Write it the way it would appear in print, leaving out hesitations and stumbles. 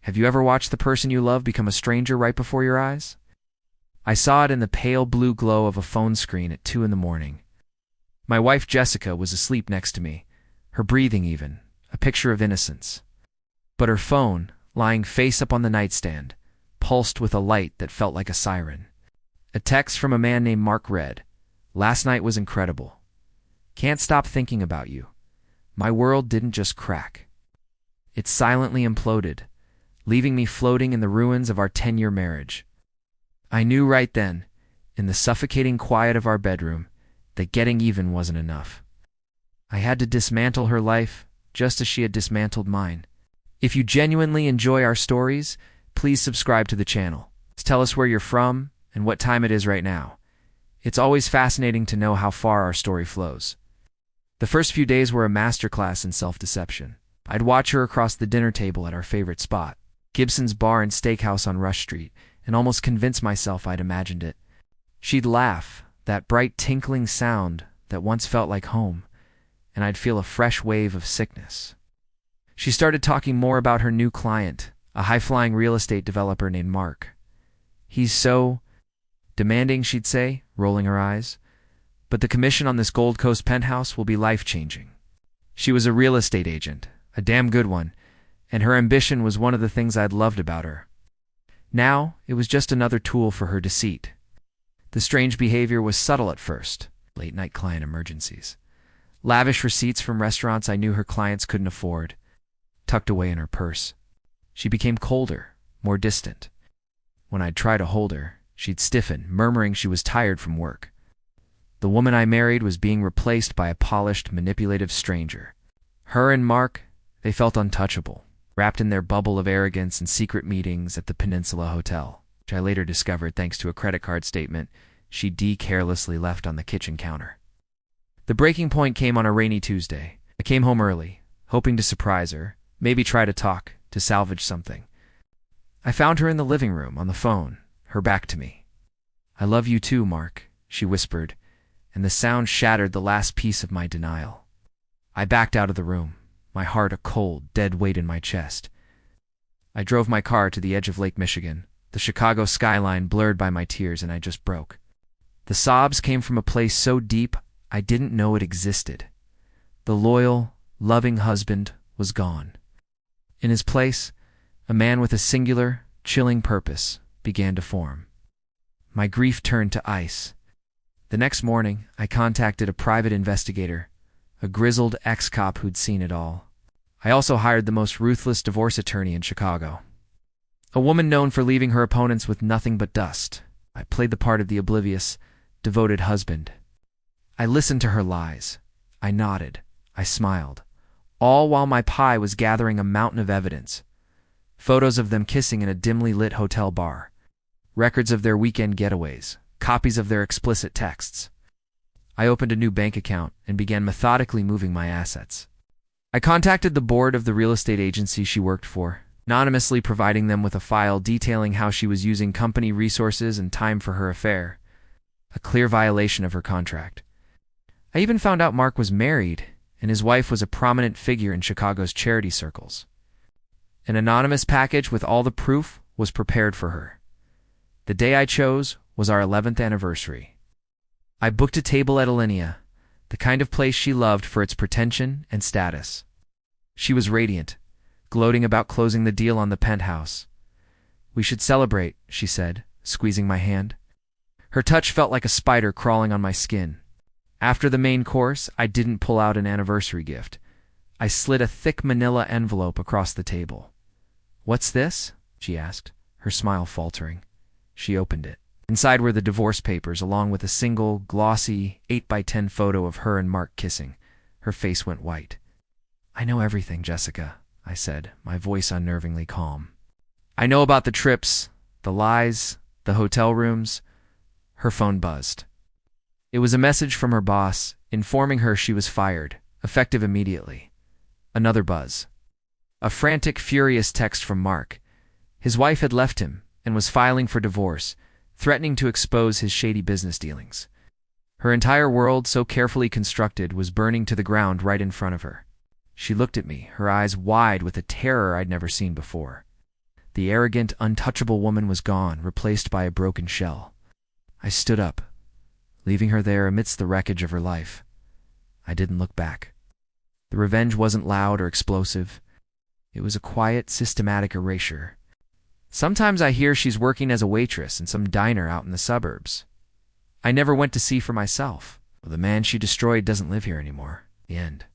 Have you ever watched the person you love become a stranger right before your eyes? I saw it in the pale blue glow of a phone screen at 2 in the morning. My wife Jessica was asleep next to me, her breathing even, a picture of innocence. But her phone, lying face up on the nightstand, pulsed with a light that felt like a siren. A text from a man named Mark read, "Last night was incredible. Can't stop thinking about you. My world didn't just crack. It silently imploded, leaving me floating in the ruins of our 10-year marriage." I knew right then, in the suffocating quiet of our bedroom, that getting even wasn't enough. I had to dismantle her life just as she had dismantled mine. If you genuinely enjoy our stories, please subscribe to the channel. Tell us where you're from and what time it is right now. It's always fascinating to know how far our story flows. The first few days were a masterclass in self-deception. I'd watch her across the dinner table at our favorite spot, Gibson's Bar and Steakhouse on Rush Street, and almost convince myself I'd imagined it. She'd laugh, that bright tinkling sound that once felt like home, and I'd feel a fresh wave of sickness. She started talking more about her new client, a high-flying real estate developer named Mark. "He's so demanding," she'd say, rolling her eyes. "But the commission on this Gold Coast penthouse will be life-changing." She was a real estate agent, a damn good one, and her ambition was one of the things I'd loved about her. Now, it was just another tool for her deceit. The strange behavior was subtle at first, late-night client emergencies, lavish receipts from restaurants I knew her clients couldn't afford, tucked away in her purse. She became colder, more distant. When I'd try to hold her, she'd stiffen, murmuring she was tired from work. The woman I married was being replaced by a polished, manipulative stranger. Her and Mark, they felt untouchable, wrapped in their bubble of arrogance and secret meetings at the Peninsula Hotel, which I later discovered thanks to a credit card statement she'd carelessly left on the kitchen counter. The breaking point came on a rainy Tuesday. I came home early, hoping to surprise her, maybe try to talk, to salvage something. I found her in the living room, on the phone, her back to me. "I love you too, Mark," she whispered, and the sound shattered the last piece of my denial. I backed out of the room, my heart a cold, dead weight in my chest. I drove my car to the edge of Lake Michigan, the Chicago skyline blurred by my tears, and I just broke. The sobs came from a place so deep I didn't know it existed. The loyal, loving husband was gone. In his place, a man with a singular, chilling purpose began to form. My grief turned to ice. The next morning, I contacted a private investigator, a grizzled ex-cop who'd seen it all. I also hired the most ruthless divorce attorney in Chicago, a woman known for leaving her opponents with nothing but dust. I played the part of the oblivious, devoted husband. I listened to her lies. I nodded. I smiled. All while my pie was gathering a mountain of evidence. Photos of them kissing in a dimly lit hotel bar. Records of their weekend getaways. Copies of their explicit texts. I opened a new bank account and began methodically moving my assets. I contacted the board of the real estate agency she worked for, anonymously providing them with a file detailing how she was using company resources and time for her affair, a clear violation of her contract. I even found out Mark was married, and his wife was a prominent figure in Chicago's charity circles. An anonymous package with all the proof was prepared for her. The day I chose was our 11th anniversary. I booked a table at Alinea, the kind of place she loved for its pretension and status. She was radiant, gloating about closing the deal on the penthouse. "We should celebrate," she said, squeezing my hand. Her touch felt like a spider crawling on my skin. After the main course, I didn't pull out an anniversary gift. I slid a thick manila envelope across the table. "What's this?" she asked, her smile faltering. She opened it. Inside were the divorce papers, along with a single, glossy, 8x10 photo of her and Mark kissing. Her face went white. "I know everything, Jessica," I said, my voice unnervingly calm. "I know about the trips, the lies, the hotel rooms." Her phone buzzed. It was a message from her boss, informing her she was fired, effective immediately. Another buzz. A frantic, furious text from Mark. His wife had left him and was filing for divorce, threatening to expose his shady business dealings. Her entire world, so carefully constructed, was burning to the ground right in front of her. She looked at me, her eyes wide with a terror I'd never seen before. The arrogant, untouchable woman was gone, replaced by a broken shell. I stood up, leaving her there amidst the wreckage of her life. I didn't look back. The revenge wasn't loud or explosive. It was a quiet, systematic erasure. Sometimes I hear she's working as a waitress in some diner out in the suburbs. I never went to see for myself. The man she destroyed doesn't live here anymore. The end.